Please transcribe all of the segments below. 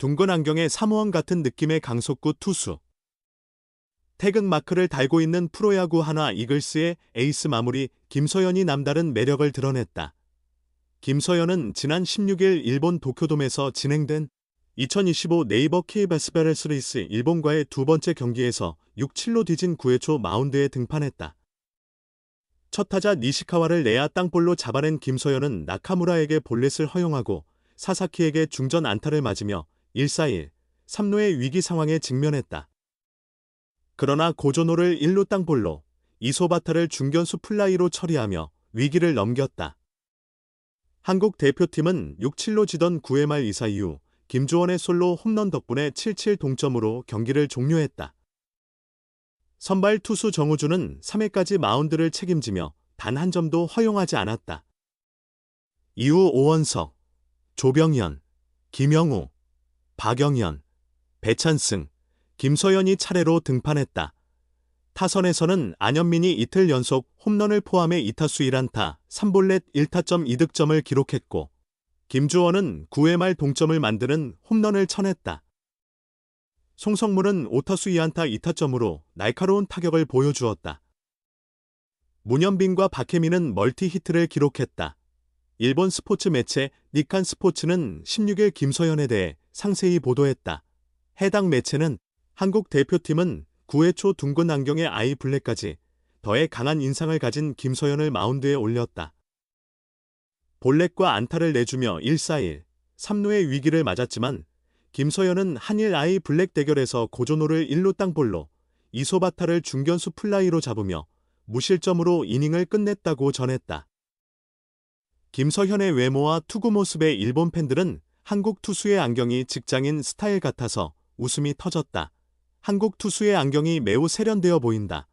둥근 안경에 사무원 같은 느낌의 강속구 투수. 태극 마크를 달고 있는 프로야구 하나 이글스의 에이스 마무리 김서현이 남다른 매력을 드러냈다. 김서현은 지난 16일 일본 도쿄돔에서 진행된 2025 네이버 K베스트볼 시리즈 일본과의 두 번째 경기에서 6-7로 뒤진 9회 초 마운드에 등판했다. 첫 타자 니시카와를 내야 땅볼로 잡아낸 김서현은 나카무라에게 볼넷을 허용하고 사사키에게 중전 안타를 맞으며 1-4-1, 3루의 위기 상황에 직면했다. 그러나 고조노를 1루 땅볼로, 이소바타를 중견수 플라이로 처리하며 위기를 넘겼다. 한국 대표팀은 6-7로 지던 9회 말 2사 이후 김주원의 솔로 홈런 덕분에 7-7 동점으로 경기를 종료했다. 선발 투수 정우주는 3회까지 마운드를 책임지며 단 한 점도 허용하지 않았다. 이후 오원석, 조병현, 김영우, 박영현, 배찬승, 김서현이 차례로 등판했다. 타선에서는 안현민이 이틀 연속 홈런을 포함해 2타수 1안타, 3볼넷 1타점 2득점을 기록했고 김주원은 9회 말 동점을 만드는 홈런을 쳐냈다. 송성문은 5타수 2안타 2타점으로 날카로운 타격을 보여주었다. 문현빈과 박혜민은 멀티히트를 기록했다. 일본 스포츠 매체 니칸 스포츠는 16일 김서현에 대해 상세히 보도했다. 해당 매체는 한국 대표팀은 9회 초 둥근 안경의 아이 블랙까지 더해 강한 인상을 가진 김서현을 마운드에 올렸다. 볼넷과 안타를 내주며 1-4-1, 3루의 위기를 맞았지만 김서현은 한일 아이 블랙 대결에서 고조노를 1루 땅볼로, 이소바타를 중견수 플라이로 잡으며 무실점으로 이닝을 끝냈다고 전했다. 김서현의 외모와 투구 모습에 일본 팬들은 한국 투수의 안경이 직장인 스타일 같아서 웃음이 터졌다. 한국 투수의 안경이 매우 세련되어 보인다.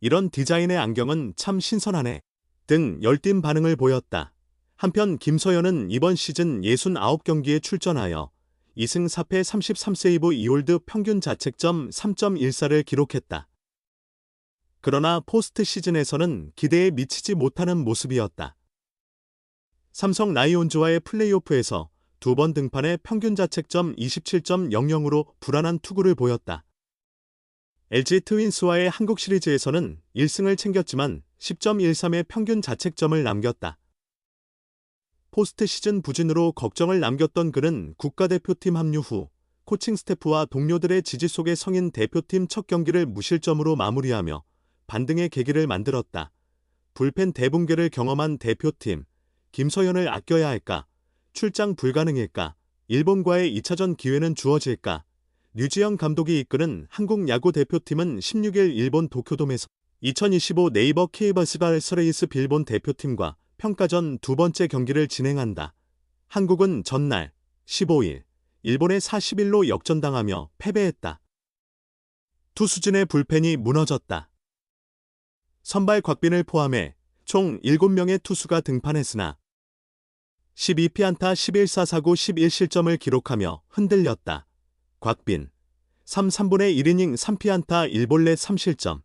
이런 디자인의 안경은 참 신선하네. 등 열띤 반응을 보였다. 한편 김서현은 이번 시즌 69경기에 출전하여 2승 4패 33세이브 2홀드 평균 자책점 3.14를 기록했다. 그러나 포스트 시즌에서는 기대에 미치지 못하는 모습이었다. 삼성 라이온즈와의 플레이오프에서 두 번 등판해 평균 자책점 27.00으로 불안한 투구를 보였다. LG 트윈스와의 한국 시리즈에서는 1승을 챙겼지만 10.13의 평균 자책점을 남겼다. 포스트 시즌 부진으로 걱정을 남겼던 그는 국가대표팀 합류 후 코칭 스태프와 동료들의 지지 속에 성인 대표팀 첫 경기를 무실점으로 마무리하며 반등의 계기를 만들었다. 불펜 대붕괴를 경험한 대표팀, 김서현을 아껴야 할까? 출장 불가능일까? 일본과의 2차전 기회는 주어질까? 류지영 감독이 이끄는 한국 야구 대표팀은 16일 일본 도쿄돔에서 2025 네이버 K베스트볼 시리즈 일본 대표팀과 평가전 두 번째 경기를 진행한다. 한국은 전날 15일 일본에 41로 역전당하며 패배했다. 투수진의 불펜이 무너졌다. 선발 곽빈을 포함해 총 7명의 투수가 등판했으나 12피안타 11사사구 11실점을 기록하며 흔들렸다. 곽빈 3/3분의 1이닝 3피안타 1볼넷 3실점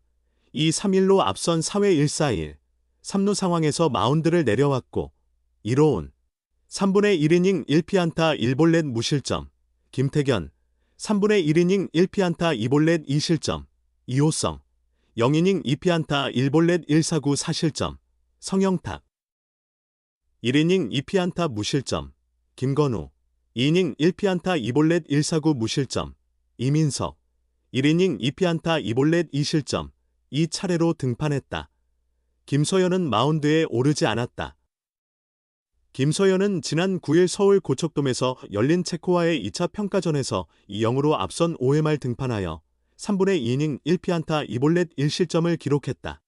2-3-1로 앞선 4회 1-4-1 3루 상황에서 마운드를 내려왔고 이로운 3분의 1이닝 1피안타 1볼넷 무실점 김태견 3분의 1이닝 1피안타 2볼넷 2실점 이호성 0이닝 2피안타 1볼넷 1사구 4실점 성영탁 1이닝 2피안타 무실점 김건우 2이닝 1피안타 2볼넷 1사구 무실점 이민석 1이닝 2피안타 2볼넷 2실점 이 차례로 등판했다. 김서현은 마운드에 오르지 않았다. 김서현은 지난 9일 서울 고척돔에서 열린 체코와의 2차 평가전에서 2-0으로 앞선 5회 말 등판하여 3분의 2이닝 1피안타 2볼넷 1실점을 기록했다.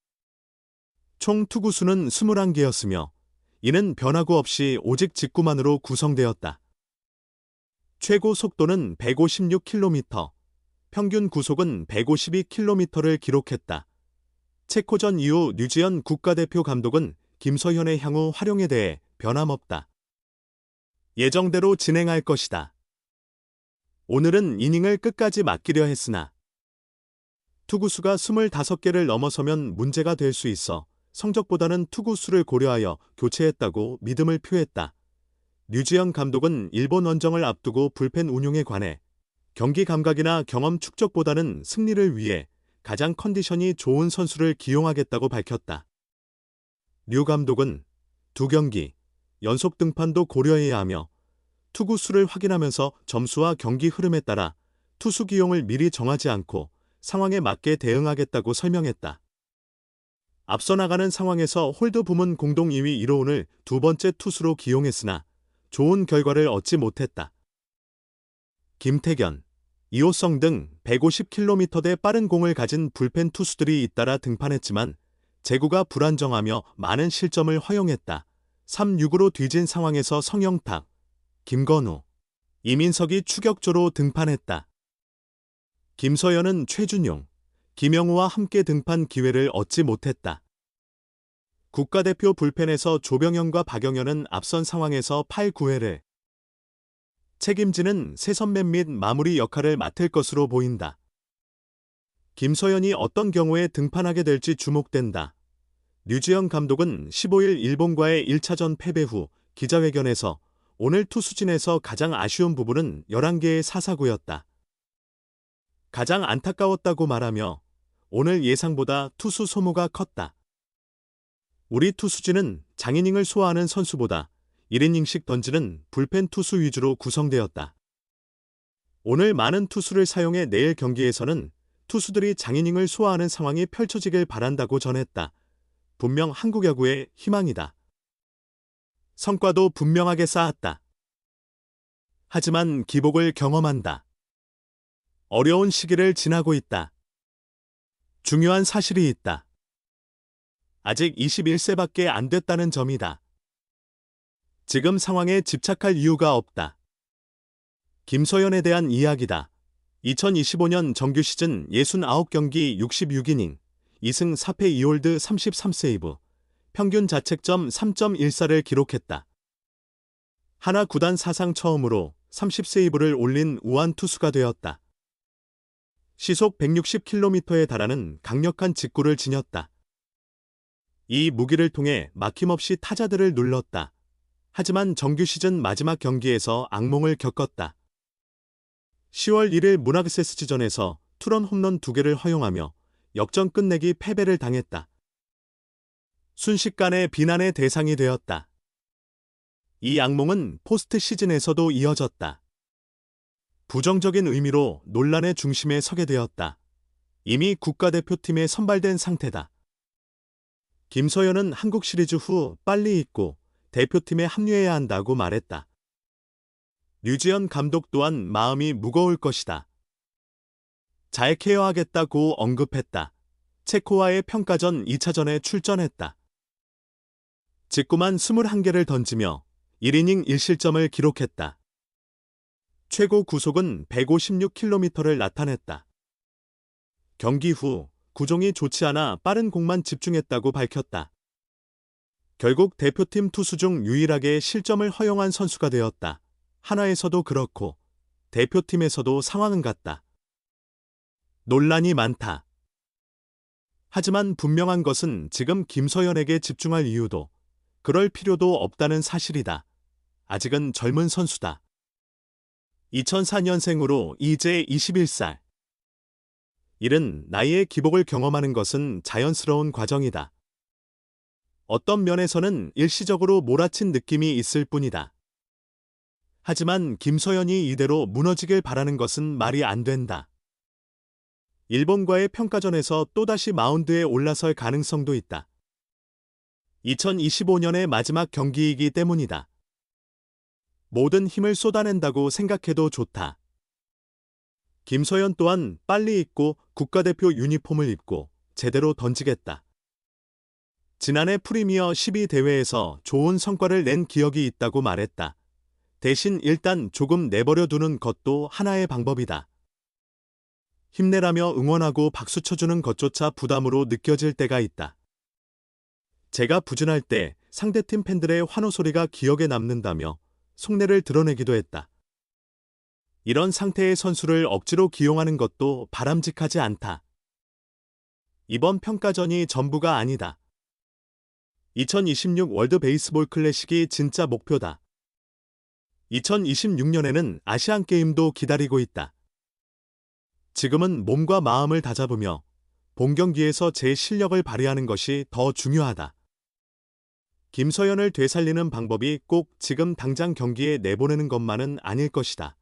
총 투구수는 21개였으며 이는 변화구 없이 오직 직구만으로 구성되었다. 최고 속도는 156km, 평균 구속은 152km를 기록했다. 체코전 이후 류지연 국가대표 감독은 김서현의 향후 활용에 대해 변함없다. 예정대로 진행할 것이다. 오늘은 이닝을 끝까지 맡기려 했으나 투구수가 25개를 넘어서면 문제가 될 수 있어 성적보다는 투구수를 고려하여 교체했다고 믿음을 표했다. 류지영 감독은 일본 원정을 앞두고 불펜 운용에 관해 경기 감각이나 경험 축적보다는 승리를 위해 가장 컨디션이 좋은 선수를 기용하겠다고 밝혔다. 류 감독은 두 경기 연속 등판도 고려해야 하며 투구 수를 확인하면서 점수와 경기 흐름에 따라 투수 기용을 미리 정하지 않고 상황에 맞게 대응하겠다고 설명했다. 앞서 나가는 상황에서 홀드 부문 공동 2위 이로운을 두 번째 투수로 기용했으나 좋은 결과를 얻지 못했다. 김태견, 이호성 등 150km대 빠른 공을 가진 불펜 투수들이 잇따라 등판했지만 제구가 불안정하며 많은 실점을 허용했다. 3-6으로 뒤진 상황에서 성영탁, 김건우, 이민석이 추격조로 등판했다. 김서현은 최준용, 김영우와 함께 등판 기회를 얻지 못했다. 국가대표 불펜에서 조병현과 박영현은 앞선 상황에서 8, 9회를 책임지는 세선맨 및 마무리 역할을 맡을 것으로 보인다. 김서현이 어떤 경우에 등판하게 될지 주목된다. 류지영 감독은 15일 일본과의 1차전 패배 후 기자회견에서 오늘 투수진에서 가장 아쉬운 부분은 11개의 사사구였다. 가장 안타까웠다고 말하며 오늘 예상보다 투수 소모가 컸다. 우리 투수진은 장이닝을 소화하는 선수보다 1이닝씩 던지는 불펜 투수 위주로 구성되었다. 오늘 많은 투수를 사용해 내일 경기에서는 투수들이 장이닝을 소화하는 상황이 펼쳐지길 바란다고 전했다. 분명 한국 야구의 희망이다. 성과도 분명하게 쌓았다. 하지만 기복을 경험한다. 어려운 시기를 지나고 있다. 중요한 사실이 있다. 아직 21세밖에 안 됐다는 점이다. 지금 상황에 집착할 이유가 없다. 김서현에 대한 이야기다. 2025년 정규 시즌 69경기 66이닝, 2승 4패 2홀드 33세이브, 평균 자책점 3.14를 기록했다. 하나 구단 사상 처음으로 30세이브를 올린 우완 투수가 되었다. 시속 160km에 달하는 강력한 직구를 지녔다. 이 무기를 통해 막힘없이 타자들을 눌렀다. 하지만 정규 시즌 마지막 경기에서 악몽을 겪었다. 10월 1일 문학세스지전에서 투런 홈런 2개를 허용하며 역전 끝내기 패배를 당했다. 순식간에 비난의 대상이 되었다. 이 악몽은 포스트 시즌에서도 이어졌다. 부정적인 의미로 논란의 중심에 서게 되었다. 이미 국가대표팀에 선발된 상태다. 김서현은 한국 시리즈 후 빨리 잊고 대표팀에 합류해야 한다고 말했다. 류지연 감독 또한 마음이 무거울 것이다. 잘 케어하겠다고 언급했다. 체코와의 평가전 2차전에 출전했다. 직구만 21개를 던지며 1이닝 1실점을 기록했다. 최고 구속은 156km를 나타냈다. 경기 후 구종이 좋지 않아 빠른 공만 집중했다고 밝혔다. 결국 대표팀 투수 중 유일하게 실점을 허용한 선수가 되었다. 하나에서도 그렇고 대표팀에서도 상황은 같다. 논란이 많다. 하지만 분명한 것은 지금 김서현에게 집중할 이유도 그럴 필요도 없다는 사실이다. 아직은 젊은 선수다. 2004년생으로 이제 21살. 이른 나이의 기복을 경험하는 것은 자연스러운 과정이다. 어떤 면에서는 일시적으로 몰아친 느낌이 있을 뿐이다. 하지만 김서현이 이대로 무너지길 바라는 것은 말이 안 된다. 일본과의 평가전에서 또다시 마운드에 올라설 가능성도 있다. 2025년의 마지막 경기이기 때문이다. 모든 힘을 쏟아낸다고 생각해도 좋다. 김서현 또한 빨리 잊고 국가대표 유니폼을 입고 제대로 던지겠다. 지난해 프리미어 12 대회에서 좋은 성과를 낸 기억이 있다고 말했다. 대신 일단 조금 내버려 두는 것도 하나의 방법이다. 힘내라며 응원하고 박수 쳐주는 것조차 부담으로 느껴질 때가 있다. 제가 부진할 때 상대팀 팬들의 환호 소리가 기억에 남는다며 속내를 드러내기도 했다. 이런 상태의 선수를 억지로 기용하는 것도 바람직하지 않다. 이번 평가전이 전부가 아니다. 2026 월드 베이스볼 클래식이 진짜 목표다. 2026년에는 아시안게임도 기다리고 있다. 지금은 몸과 마음을 다잡으며 본 경기에서 제 실력을 발휘하는 것이 더 중요하다. 김서연을 되살리는 방법이 꼭 지금 당장 경기에 내보내는 것만은 아닐 것이다.